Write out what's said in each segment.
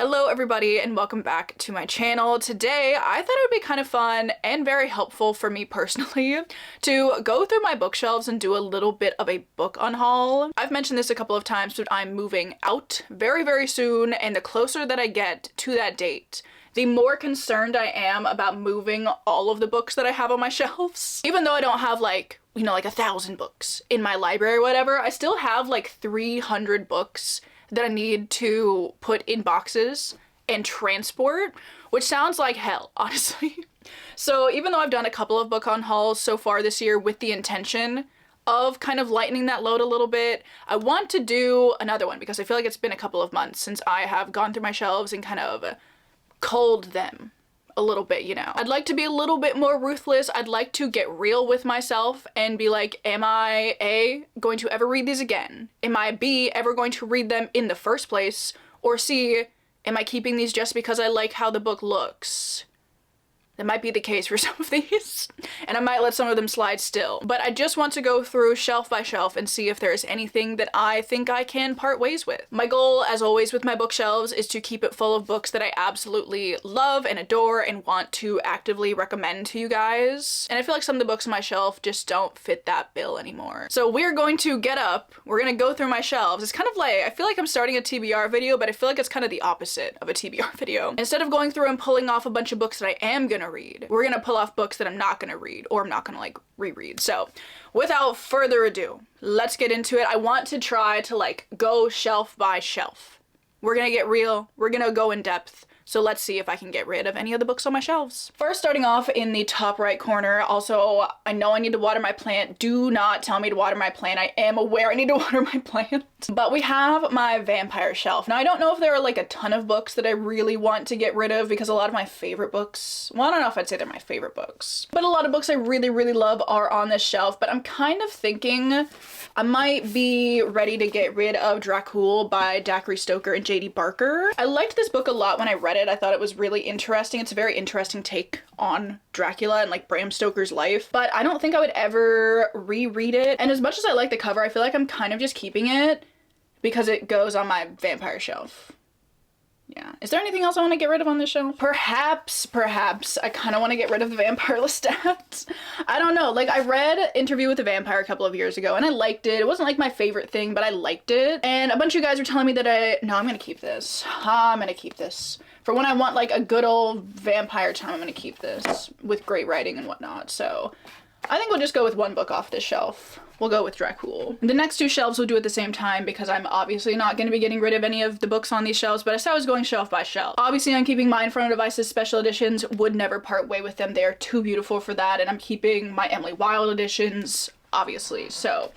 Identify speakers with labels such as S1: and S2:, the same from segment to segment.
S1: Hello everybody and welcome back to my channel. Today I thought it would be kind of fun and very helpful for me personally to go through my bookshelves and do a little bit of a book unhaul. I've mentioned this a couple of times, but I'm moving out very soon, and the closer that I get to that date, the more concerned I am about moving all of the books that I have on my shelves. Even though I don't have like 1,000 books in my library or whatever, I still have like 300 books that I need to put in boxes and transport, which sounds like hell, honestly. So even though I've done a couple of book unhauls so far this year with the intention of kind of lightening that load a little bit, I want to do another one because I feel like it's been a couple of months since I have gone through my shelves and kind of culled them a little bit, you know. I'd like to be a little bit more ruthless. I'd like to get real with myself and be like, am I A, going to ever read these again? Am I B, ever going to read them in the first place? Or C, am I keeping these just because I like how the book looks? That might be the case for some of these, and I might let some of them slide still. But I just want to go through shelf by shelf and see if there's anything that I think I can part ways with. My goal, as always with my bookshelves, is to keep it full of books that I absolutely love and adore and want to actively recommend to you guys. And I feel like some of the books on my shelf just don't fit that bill anymore. So we're going to get up, we're gonna go through my shelves. It's kind of like, I feel like I'm starting a TBR video, but I feel like it's kind of the opposite of a TBR video. Instead of going through and pulling off a bunch of books that I am gonna read, we're gonna pull off books that I'm not gonna read or I'm not gonna like reread. So without further ado, let's get into it. I want to try to like go shelf by shelf. We're gonna get real, we're gonna go in depth. So let's see if I can get rid of any of the books on my shelves. First, starting off in the top right corner, also, I know I need to water my plant. Do not tell me to water my plant. I am aware I need to water my plant. But we have my vampire shelf. Now, I don't know if there are like a ton of books that I really want to get rid of because a lot of my favorite books, well, I don't know if I'd say they're my favorite books, but a lot of books I really love are on this shelf. But I'm kind of thinking I might be ready to get rid of Dracul by Dacre Stoker and J.D. Barker. I liked this book a lot when I read it. I thought it was really interesting. It's a very interesting take on Dracula and like Bram Stoker's life, but I don't think I would ever reread it. And as much as I like the cover, I feel like I'm kind of just keeping it because it goes on my vampire shelf. Yeah. Is there anything else I want to get rid of on this shelf? Perhaps I kind of want to get rid of the Vampire Lestat. I don't know. Like, I read Interview with the Vampire a couple of years ago and I liked it. It wasn't like my favorite thing, but I liked it. And a bunch of you guys were telling me that no, I'm gonna keep this. I'm gonna keep this. For when I want like a good old vampire time, I'm gonna keep this with great writing and whatnot. So I think we'll just go with one book off this shelf. We'll go with Dracul. The next two shelves we'll do at the same time because I'm obviously not going to be getting rid of any of the books on these shelves, but I said I was going shelf by shelf. Obviously I'm keeping my Infernal Devices special editions, would never part way with them. They are too beautiful for that, and I'm keeping my Emily Wilde editions, obviously. So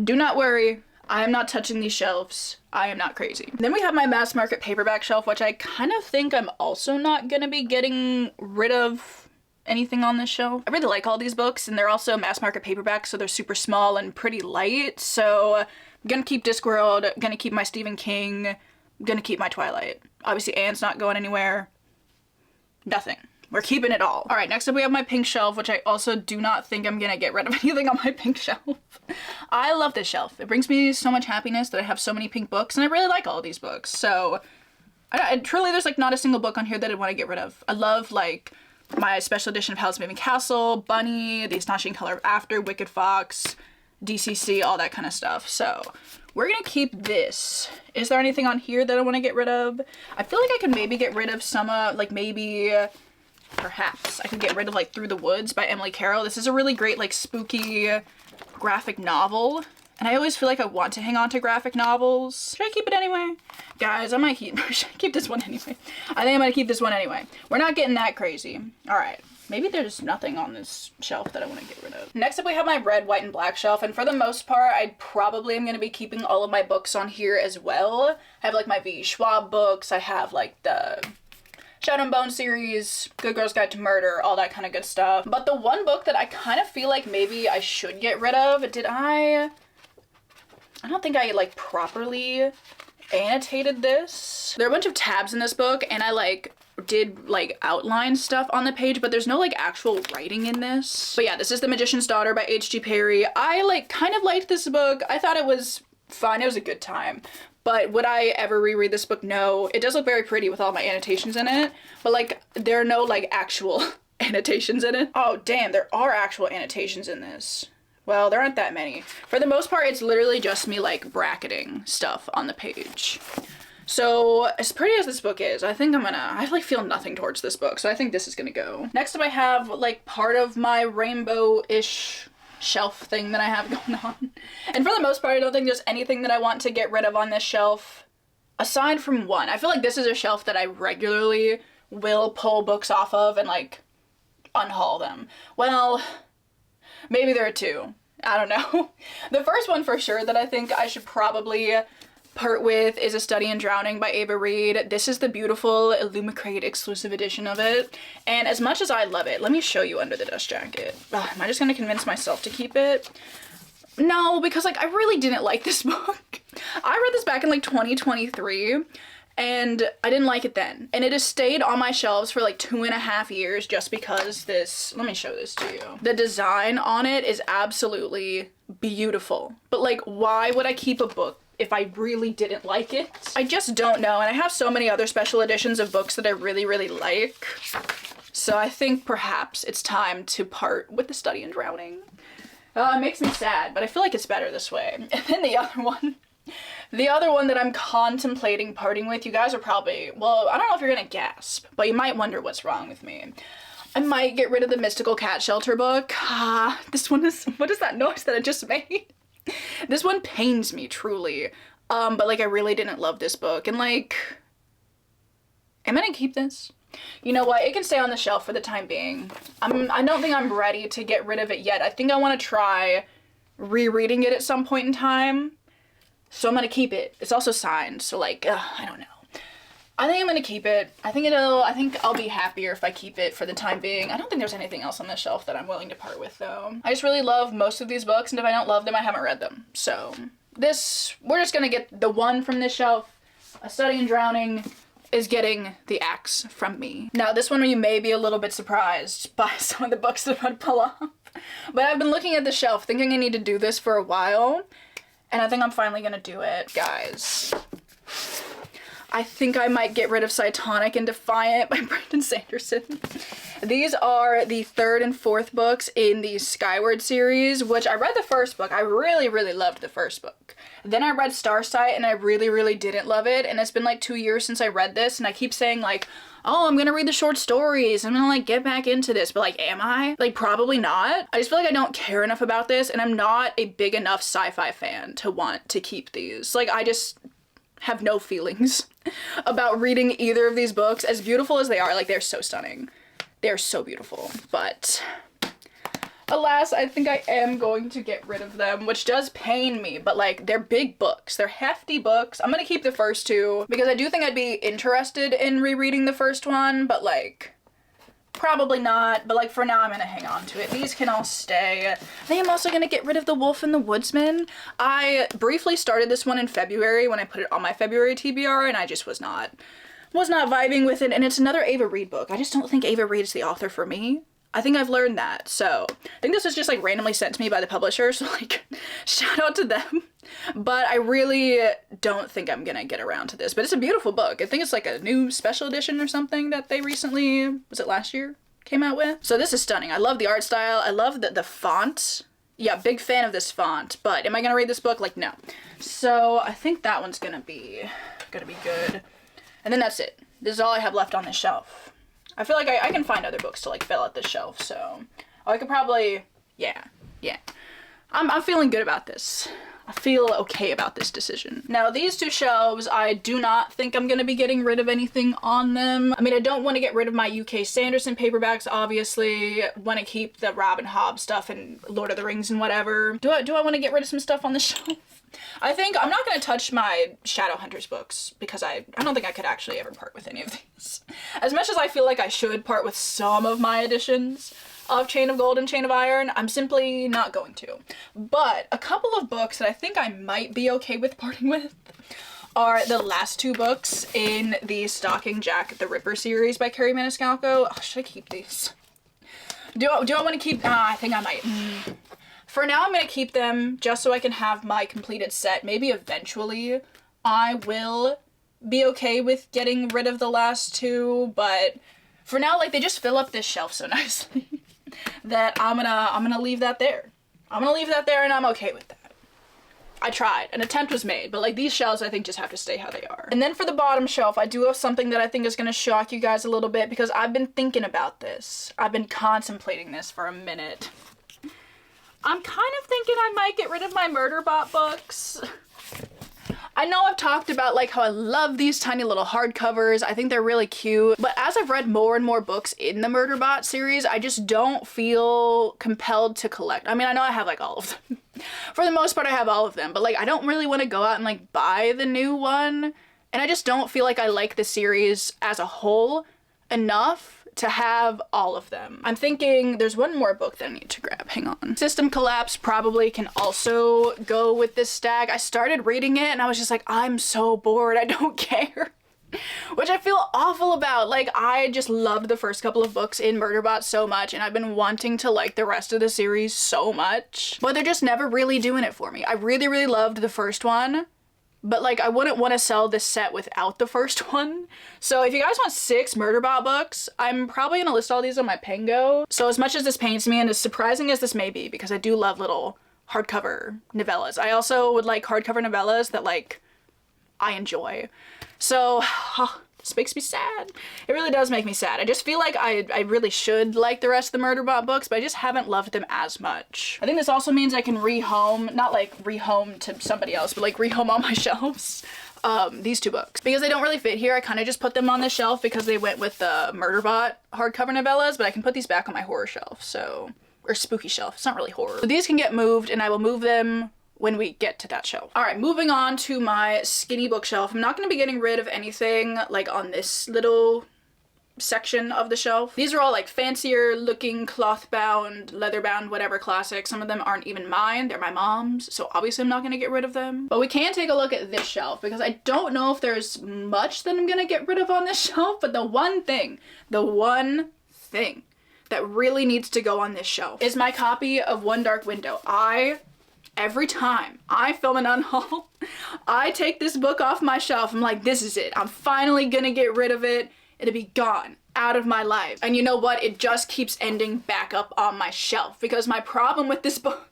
S1: do not worry, I am not touching these shelves. I am not crazy. Then we have my mass market paperback shelf, which I kind of think I'm also not going to be getting rid of anything on this shelf. I really like all these books, and they're also mass market paperbacks, so they're super small and pretty light. So I'm gonna keep Discworld, gonna keep my Stephen King, gonna keep my Twilight. Obviously Anne's not going anywhere. Nothing. We're keeping it all. All right, next up we have my pink shelf, which I also do not think I'm gonna get rid of anything on my pink shelf. I love this shelf. It brings me so much happiness that I have so many pink books, and I really like all of these books. So truly there's like not a single book on here that I want to get rid of. I love like my special edition of Howl's Moving Castle, Bunny, The Astonishing Color of After, Wicked Fox, DCC, all that kind of stuff. So we're gonna keep this. Is there anything on here that I want to get rid of? I feel like I could maybe get rid of some, like maybe, perhaps I could get rid of like Through the Woods by Emily Carroll. This is a really great like spooky graphic novel. And I always feel like I want to hang on to graphic novels. Should I keep it anyway? Guys, I might keep this one anyway. I think I'm gonna keep this one anyway. We're not getting that crazy. All right, maybe there's nothing on this shelf that I want to get rid of. Next up we have my red, white, and black shelf. And for the most part, I probably am gonna be keeping all of my books on here as well. I have like my V. Schwab books. I have like the Shadow and Bone series, Good Girl's Guide to Murder, all that kind of good stuff. But the one book that I kind of feel like maybe I should get rid of, I don't think I like properly annotated this. There are a bunch of tabs in this book, and I like did like outline stuff on the page, but there's no like actual writing in this. But yeah, this is The Magician's Daughter by H.G. Perry. I like kind of liked this book. I thought it was fine. It was a good time. But would I ever reread this book? No. It does look very pretty with all my annotations in it, but like there are no like actual annotations in it. Oh damn, there are actual annotations in this. Well, there aren't that many. For the most part, it's literally just me like bracketing stuff on the page. So as pretty as this book is, I think I like feel nothing towards this book, so I think this is gonna go. Next up I have like part of my rainbow-ish shelf thing that I have going on. And for the most part, I don't think there's anything that I want to get rid of on this shelf, aside from one. I feel like this is a shelf that I regularly will pull books off of and like unhaul them. Well, maybe there are two. I don't know. The first one for sure that I think I should probably part with is A Study in Drowning by Ava Reed. This is the beautiful Illumicrate exclusive edition of it. And as much as I love it, let me show you under the dust jacket. Ugh, am I just gonna convince myself to keep it? No, because like I really didn't like this book. I read this back in like 2023 and I didn't like it then. And it has stayed on my shelves for like 2.5 years just because this, let me show this to you. The design on it is absolutely beautiful. But like, why would I keep a book if I really didn't like it? I just don't know, and I have so many other special editions of books that I really, really like. So I think perhaps it's time to part with The Study in Drowning. It makes me sad, but I feel like it's better this way. And then the other one that I'm contemplating parting with, you guys are probably, well, I don't know if you're gonna gasp, but you might wonder what's wrong with me. I might get rid of the Mystical Cat Shelter book. This one is, what is that noise that I just made? This one pains me, truly. But like I really didn't love this book, and like, am I gonna keep this? You know what, it can stay on the shelf for the time being. I don't think I'm ready to get rid of it yet. I think I want to try rereading it at some point in time. So I'm gonna keep it. It's also signed, so like, I don't know. I think I'm gonna keep it. I think I'll be happier if I keep it for the time being. I don't think there's anything else on the shelf that I'm willing to part with though. I just really love most of these books, and if I don't love them, I haven't read them. So this, we're just gonna get the one from this shelf. A Study in Drowning is getting the axe from me. Now this one you may be a little bit surprised by some of the books that I'm gonna pull off. But I've been looking at the shelf thinking I need to do this for a while, and I think I'm finally gonna do it. Guys, I think I might get rid of Cytonic and Defiant by Brandon Sanderson. These are the 3rd and 4th books in the Skyward series, which I read the first book. I really, really loved the first book. Then I read Starsight and I really, really didn't love it. And it's been like 2 years since I read this, and I keep saying like, oh, I'm gonna read the short stories. I'm gonna like get back into this, but like, am I? Like, probably not. I just feel like I don't care enough about this, and I'm not a big enough sci-fi fan to want to keep these. Like, I just have no feelings about reading either of these books. As beautiful as they are, like, they're so stunning. They're so beautiful, but alas, I think I am going to get rid of them, which does pain me, but like, they're big books. They're hefty books. I'm gonna keep the first two because I do think I'd be interested in rereading the first one, but like, probably not. But like, for now, I'm gonna hang on to it. These can all stay. I think I'm also gonna get rid of The Wolf and the Woodsman. I briefly started this one in February when I put it on my February TBR, and I just was not vibing with it. And it's another Ava Reed book. I just don't think Ava Reed is the author for me. I think I've learned that. So I think this was just like randomly sent to me by the publisher, so like, shout out to them. But I really don't think I'm gonna get around to this, but it's a beautiful book. I think it's like a new special edition or something that they recently, was it last year, came out with? So this is stunning. I love the art style. I love the font. Yeah, big fan of this font, but am I gonna read this book? Like, no. So I think that one's gonna be good. And then that's it. This is all I have left on this shelf. I feel like I can find other books to like fill out this shelf, so I could probably, yeah. I'm feeling good about this. I feel okay about this decision. Now these two shelves, I do not think I'm gonna be getting rid of anything on them. I mean, I don't want to get rid of my UK Sanderson paperbacks, obviously. Want to keep the Robin Hobb stuff and Lord of the Rings and whatever. Do I want to get rid of some stuff on the shelf? I think I'm not going to touch my Shadowhunters books because I don't think I could actually ever part with any of these. As much as I feel like I should part with some of my editions of Chain of Gold and Chain of Iron, I'm simply not going to. But a couple of books that I think I might be okay with parting with are the last two books in the Stalking Jack the Ripper series by Carrie Maniscalco. Oh, should I keep these? Do I want to keep? I think I might. For now, I'm gonna keep them just so I can have my completed set. Maybe eventually I will be okay with getting rid of the last two, but for now, like, they just fill up this shelf so nicely that I'm gonna leave that there. I'm gonna leave that there and I'm okay with that. I tried. An attempt was made, but like these shelves I think just have to stay how they are. And then for the bottom shelf, I do have something that I think is gonna shock you guys a little bit because I've been thinking about this. I've been contemplating this for a minute. I'm kind of thinking I might get rid of my Murderbot books. I know I've talked about like how I love these tiny little hardcovers. I think they're really cute. But as I've read more and more books in the Murderbot series, I just don't feel compelled to collect. I mean, I know I have like all of them. For the most part, I have all of them. But like, I don't really want to go out and like buy the new one. And I just don't feel like I like the series as a whole enough to have all of them. I'm thinking there's one more book that I need to grab. Hang on. System Collapse probably can also go with this stack. I started reading it and I was just like, I'm so bored. I don't care. Which I feel awful about. Like, I just loved the first couple of books in Murderbot so much and I've been wanting to like the rest of the series so much. But they're just never really doing it for me. I really, really loved the first one. But like, I wouldn't want to sell this set without the first one. So if you guys want 6 Murderbot books, I'm probably gonna list all these on my Pango. So as much as this pains me, and as surprising as this may be, because I do love little hardcover novellas, I also would like hardcover novellas that like I enjoy. So this makes me sad. It really does make me sad. I just feel like I really should like the rest of the Murderbot books, but I just haven't loved them as much. I think this also means I can rehome, not like rehome to somebody else, but like rehome on my shelves, these 2 books. Because they don't really fit here, I kind of just put them on the shelf because they went with the Murderbot hardcover novellas, but I can put these back on my horror shelf, so, or spooky shelf. It's not really horror. So these can get moved and I will move them when we get to that shelf. All right, moving on to my skinny bookshelf. I'm not gonna be getting rid of anything like on this little section of the shelf. These are all like fancier looking cloth bound, leather bound, whatever classics. Some of them aren't even mine, they're my mom's, so obviously I'm not gonna get rid of them. But we can take a look at this shelf because I don't know if there's much that I'm gonna get rid of on this shelf, but the one thing that really needs to go on this shelf is my copy of One Dark Window. Every time I film an unhaul, I take this book off my shelf. I'm like, this is it. I'm finally gonna get rid of it. It'll be gone out of my life. And you know what? It just keeps ending back up on my shelf because my problem with this book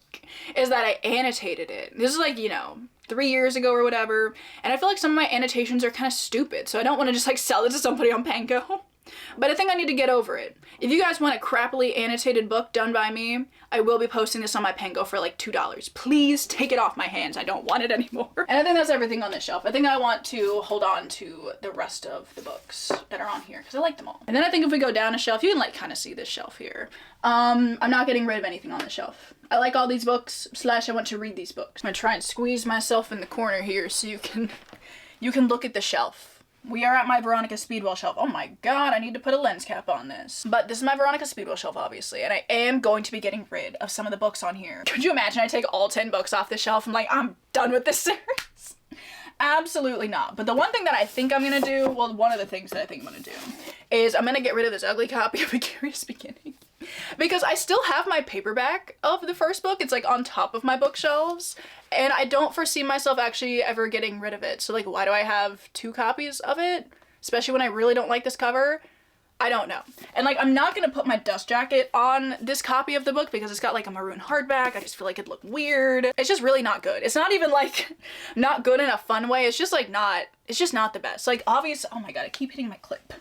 S1: is that I annotated it. This is like, you know, 3 years ago or whatever. And I feel like some of my annotations are kind of stupid. So I don't want to just like sell it to somebody on Panko. But I think I need to get over it. If you guys want a crappily annotated book done by me, I will be posting this on my Pango for like $2. Please take it off my hands. I don't want it anymore. And I think that's everything on this shelf. I think I want to hold on to the rest of the books that are on here because I like them all. And then I think if we go down a shelf, you can like kind of see this shelf here. I'm not getting rid of anything on the shelf. I like all these books, / I want to read these books. I'm gonna try and squeeze myself in the corner here so you can look at the shelf. We are at my Veronica Speedball shelf. Oh my god, I need to put a lens cap on this. But this is my Veronica Speedball shelf, obviously, and I am going to be getting rid of some of the books on here. Could you imagine I take all 10 books off the shelf? I'm like, I'm done with this series. Absolutely not. But the one thing that I think I'm gonna do, well, one of the things that I think I'm gonna do is I'm gonna get rid of this ugly copy of A Curious Beginning. Because I still have my paperback of the first book. It's like on top of my bookshelves. And I don't foresee myself actually ever getting rid of it. So like, why do I have 2 copies of it? Especially when I really don't like this cover. I don't know. And like, I'm not gonna put my dust jacket on this copy of the book because it's got like a maroon hardback. I just feel like it'd look weird. It's just really not good. It's not even like, not good in a fun way. It's just like not, it's just not the best. Like obvious, oh my god, I keep hitting my clip.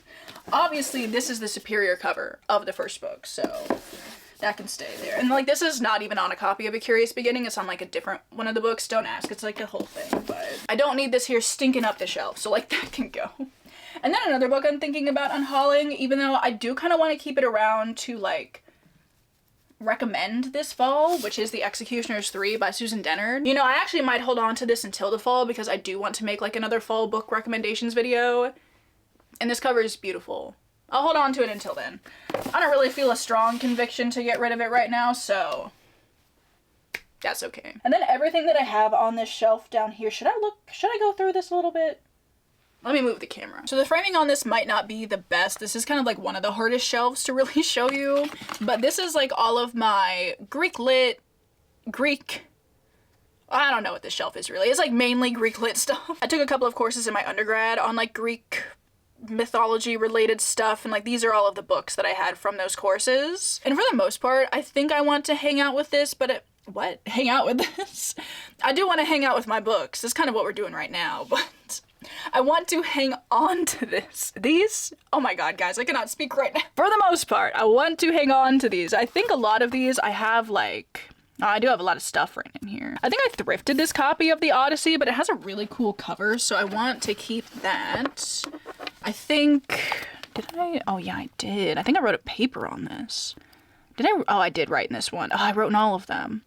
S1: Obviously, this is the superior cover of the first book, so that can stay there. And like, this is not even on a copy of A Curious Beginning. It's on like a different one of the books. Don't ask. It's like the whole thing, but I don't need this here stinking up the shelf, so like that can go. And then another book I'm thinking about unhauling, even though I do kind of want to keep it around to like recommend this fall, which is The Executioners 3 by Susan Dennard. You know, I actually might hold on to this until the fall because I do want to make like another fall book recommendations video. And this cover is beautiful. I'll hold on to it until then. I don't really feel a strong conviction to get rid of it right now, so that's okay. And then everything that I have on this shelf down here, should I go through this a little bit? Let me move the camera. So the framing on this might not be the best. This is kind of like one of the hardest shelves to really show you, but this is like all of my Greek lit Greek. I don't know what this shelf is really. It's like mainly Greek lit stuff. I took a couple of courses in my undergrad on like Greek mythology related stuff, and like these are all of the books that I had from those courses. And for the most part, I think I want to hang out with this, but hang out with this? I do want to hang out with my books. That's kind of what we're doing right now, but I want to hang on to this. These, oh my god, guys, I cannot speak right now. For the most part, I want to hang on to these. I think a lot of these I have like, I do have a lot of stuff written in here. I think I thrifted this copy of the Odyssey, but it has a really cool cover, so I want to keep that. I think, did I? Oh yeah, I did. I think I wrote a paper on this. Did I? Oh, I did write in this one. Oh, I wrote in all of them.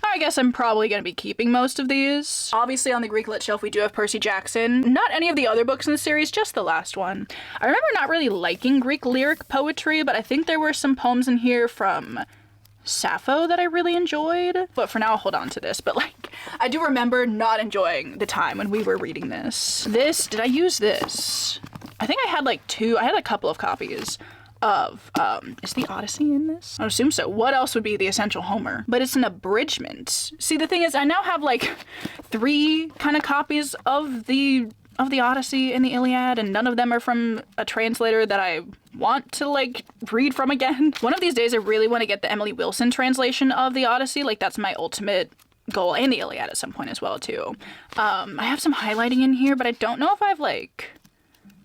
S1: I guess I'm probably going to be keeping most of these. Obviously on the Greek lit shelf we do have Percy Jackson. Not any of the other books in the series, just the last one. I remember not really liking Greek lyric poetry, but I think there were some poems in here from Sappho that I really enjoyed. But for now I'll hold on to this. But like, I do remember not enjoying the time when we were reading this. Did I use this? I think I had like I had a couple of copies of, is the Odyssey in this? I would assume so. What else would be the Essential Homer? But it's an abridgment. See, the thing is, I now have like 3 kind of copies of the Odyssey and the Iliad, and none of them are from a translator that I want to like read from again. One of these days I really want to get the Emily Wilson translation of the Odyssey. Like that's my ultimate goal, and the Iliad at some point as well too. I have some highlighting in here, but I don't know if I've like,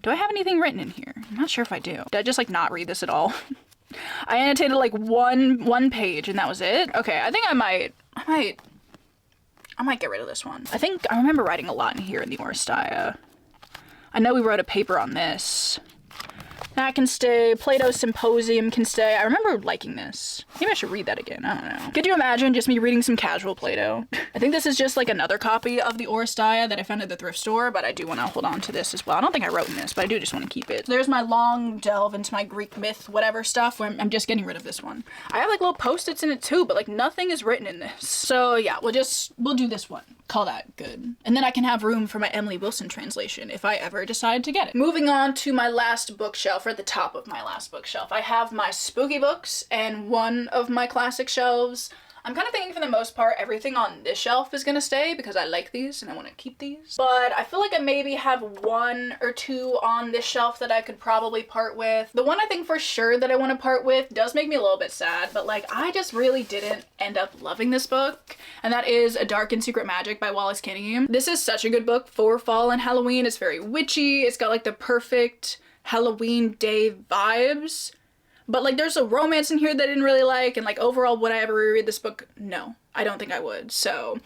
S1: do I have anything written in here? I'm not sure if I do. Did I just like not read this at all? I annotated like one page and that was it. Okay, I think I might get rid of this one. I think I remember writing a lot in here in the Oresteia. I know we wrote a paper on this. That can stay. Plato's Symposium can stay. I remember liking this. Maybe I should read that again. I don't know. Could you imagine just me reading some casual Plato? I think this is just like another copy of the Oresteia that I found at the thrift store, but I do want to hold on to this as well. I don't think I wrote in this, but I do just want to keep it. There's my long delve into my Greek myth whatever stuff where I'm just getting rid of this one. I have like little post-its in it too, but like nothing is written in this. So yeah, we'll do this one. Call that good. And then I can have room for my Emily Wilson translation if I ever decide to get it. Moving on to my last bookshelf, or at the top of my last bookshelf. I have my spooky books and one of my classic shelves. I'm kind of thinking for the most part everything on this shelf is gonna stay because I like these and I want to keep these. But I feel like I maybe have 1 or 2 on this shelf that I could probably part with. The one I think for sure that I want to part with does make me a little bit sad, but like I just really didn't end up loving this book, and that is A Dark and Secret Magic by Wallace Kinney. This is such a good book for fall and Halloween. It's very witchy. It's got like the perfect Halloween day vibes. But like there's a romance in here that I didn't really like, and like overall would I ever reread this book? No, I don't think I would. So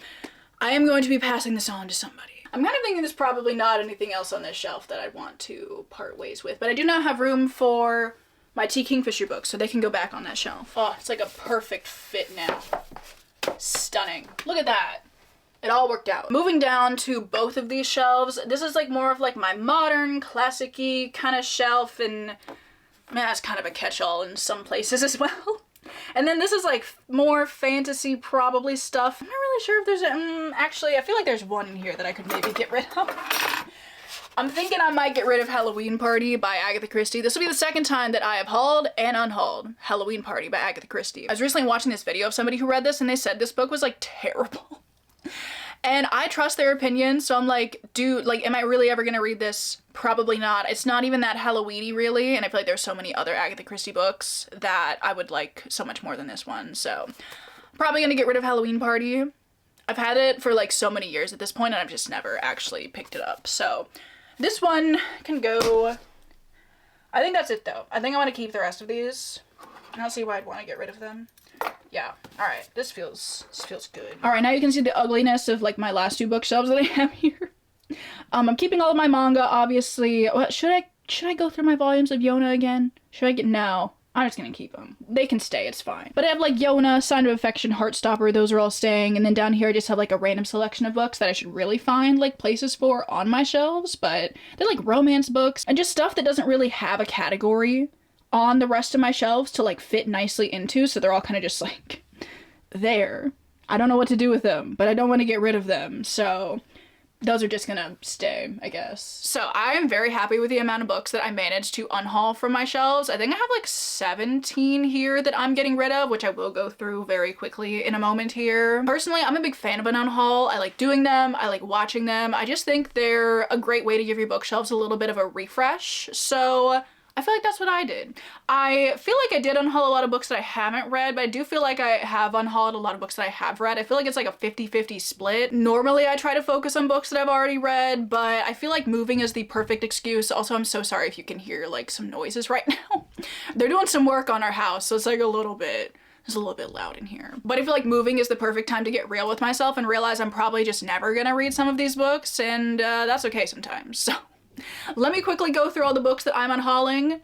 S1: I am going to be passing this on to somebody. I'm kind of thinking there's probably not anything else on this shelf that I'd want to part ways with, but I do now have room for my T. Kingfisher books, so they can go back on that shelf. Oh, it's like a perfect fit now. Stunning. Look at that. It all worked out. Moving down to both of these shelves, this is like more of like my modern, classic-y kind of shelf, and man, that's kind of a catch-all in some places as well. And then this is like more fantasy probably stuff. I'm not really sure if there's actually, I feel like there's one in here that I could maybe get rid of. I'm thinking I might get rid of Halloween Party by Agatha Christie. This will be the second time that I have hauled and unhauled Halloween Party by Agatha Christie. I was recently watching this video of somebody who read this and they said this book was like terrible. And I trust their opinion, so I'm like, dude, like, am I really ever gonna read this? Probably not. It's not even that Halloween-y, really, and I feel like there's so many other Agatha Christie books that I would like so much more than this one, so I'm probably gonna get rid of Halloween Party. I've had it for like so many years at this point, and I've just never actually picked it up, so this one can go. I think that's it, though. I think I want to keep the rest of these. I don't see why I'd want to get rid of them. Yeah, alright, this feels good. Alright, now you can see the ugliness of like my last 2 bookshelves that I have here. I'm keeping all of my manga, obviously. What, should I go through my volumes of Yona again? No. I'm just gonna keep them. They can stay, it's fine. But I have like Yona, Sign of Affection, Heartstopper, those are all staying, and then down here I just have like a random selection of books that I should really find like places for on my shelves, but they're like romance books and just stuff that doesn't really have a category on the rest of my shelves to like fit nicely into, so they're all kind of just like there. I don't know what to do with them, but I don't want to get rid of them, so those are just gonna stay, I guess. So I am very happy with the amount of books that I managed to unhaul from my shelves. I think I have like 17 here that I'm getting rid of, which I will go through very quickly in a moment here. Personally, I'm a big fan of an unhaul. I like doing them. I like watching them. I just think they're a great way to give your bookshelves a little bit of a refresh. So I feel like that's what I did. I feel like I did unhaul a lot of books that I haven't read, but I do feel like I have unhauled a lot of books that I have read. I feel like it's like a 50-50 split. Normally I try to focus on books that I've already read, but I feel like moving is the perfect excuse. Also, I'm so sorry if you can hear like some noises right now. They're doing some work on our house, so it's like it's a little bit loud in here. But I feel like moving is the perfect time to get real with myself and realize I'm probably just never gonna read some of these books, and that's okay sometimes. So let me quickly go through all the books that I'm unhauling,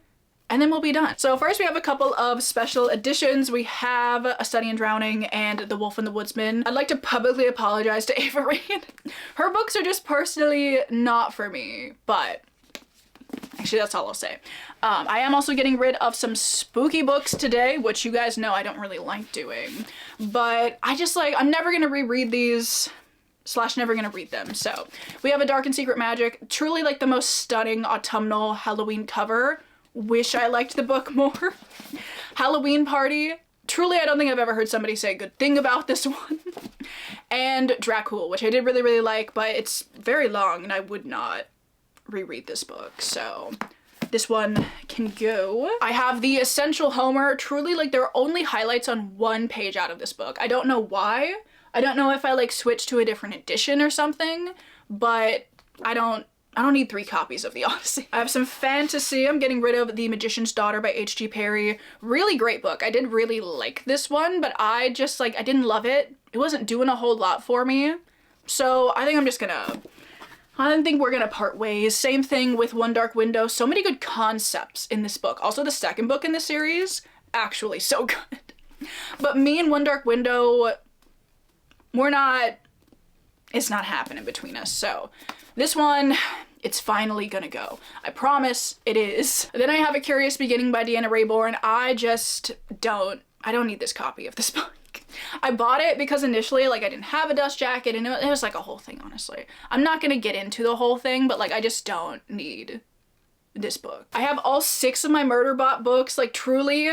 S1: and then we'll be done. So first we have a couple of special editions. We have A Study in Drowning and The Wolf and the Woodsman. I'd like to publicly apologize to Ava Reid. Her books are just personally not for me, but actually that's all I'll say. I am also getting rid of some spooky books today, which you guys know I don't really like doing, but I just like, I'm never gonna reread these / never gonna read them. So we have A Dark and Secret Magic, truly like the most stunning autumnal Halloween cover. Wish I liked the book more. Halloween Party, truly I don't think I've ever heard somebody say a good thing about this one. And Dracul, which I did really, really like, but it's very long and I would not reread this book, so this one can go. I have The Essential Homer, truly like there are only highlights on one page out of this book. I don't know why. I don't know if I like switched to a different edition or something, but I don't need 3 copies of The Odyssey. I have some fantasy. I'm getting rid of The Magician's Daughter by H.G. Perry. Really great book. I did really like this one, but I just like, I didn't love it. It wasn't doing a whole lot for me. So I think I think we're gonna part ways. Same thing with One Dark Window. So many good concepts in this book. Also the second book in the series, actually so good. But me and One Dark Window, it's not happening between us. So this one, it's finally gonna go. I promise it is. Then I have A Curious Beginning by Deanna Raybourn. I don't need this copy of this book. I bought it because initially like I didn't have a dust jacket and it was like a whole thing, honestly. I'm not gonna get into the whole thing, but like I just don't need this book. I have all 6 of my Murderbot books. Like truly,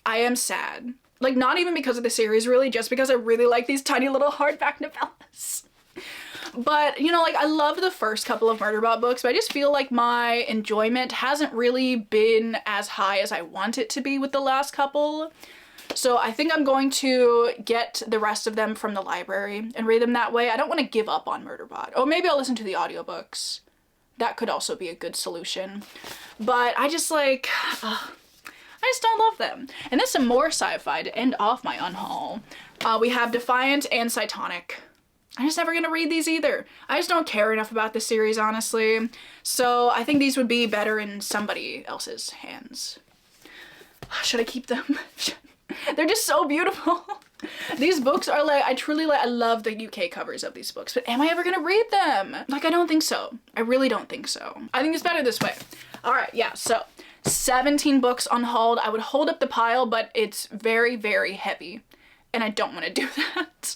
S1: I am sad. Like not even because of the series really, just because I really like these tiny little hardback novellas. But, you know, like I loved the first couple of Murderbot books, but I just feel like my enjoyment hasn't really been as high as I want it to be with the last couple. So I think I'm going to get the rest of them from the library and read them that way. I don't want to give up on Murderbot. Or maybe I'll listen to the audiobooks. That could also be a good solution. But I just like, I just don't love them. And then some more sci-fi to end off my unhaul. We have Defiant and Cytonic. I'm just never gonna read these either. I just don't care enough about this series, honestly. So I think these would be better in somebody else's hands. Should I keep them? They're just so beautiful. These books are like, I love the UK covers of these books, but am I ever gonna read them? Like, I don't think so. I really don't think so. I think it's better this way. All right, yeah, so 17 books unhauled. I would hold up the pile, but it's very, very heavy. And I don't want to do that.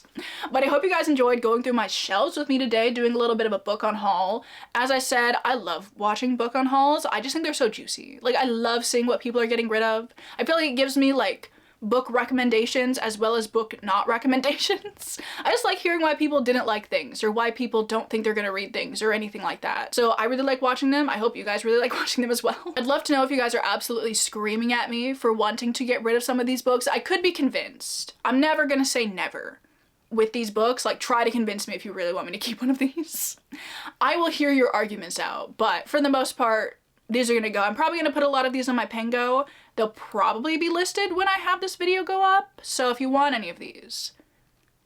S1: But I hope you guys enjoyed going through my shelves with me today, doing a little bit of a book unhaul. As I said, I love watching book unhauls. I just think they're so juicy. Like, I love seeing what people are getting rid of. I feel like it gives me, like, book recommendations as well as book not recommendations. I just like hearing why people didn't like things or why people don't think they're gonna read things or anything like that. So I really like watching them. I hope you guys really like watching them as well. I'd love to know if you guys are absolutely screaming at me for wanting to get rid of some of these books. I could be convinced. I'm never gonna say never with these books. Like, try to convince me if you really want me to keep one of these. I will hear your arguments out, but for the most part, these are gonna go. I'm probably gonna put a lot of these on my Pengo. They'll probably be listed when I have this video go up. So if you want any of these,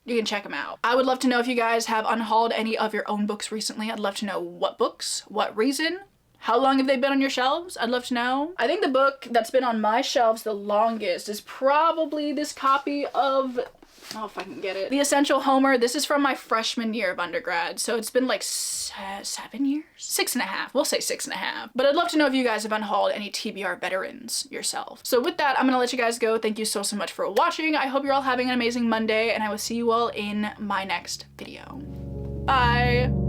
S1: you can check them out. I would love to know if you guys have unhauled any of your own books recently. I'd love to know what books, what reason, how long have they been on your shelves? I'd love to know. I think the book that's been on my shelves the longest is probably this copy of, oh, if I can get it, The Essential Homer. This is from my freshman year of undergrad, so it's been like 7 years? 6.5. We'll say 6.5. But I'd love to know if you guys have unhauled any TBR veterans yourself. So with that, I'm gonna let you guys go. Thank you so much for watching. I hope you're all having an amazing Monday, and I will see you all in my next video. Bye!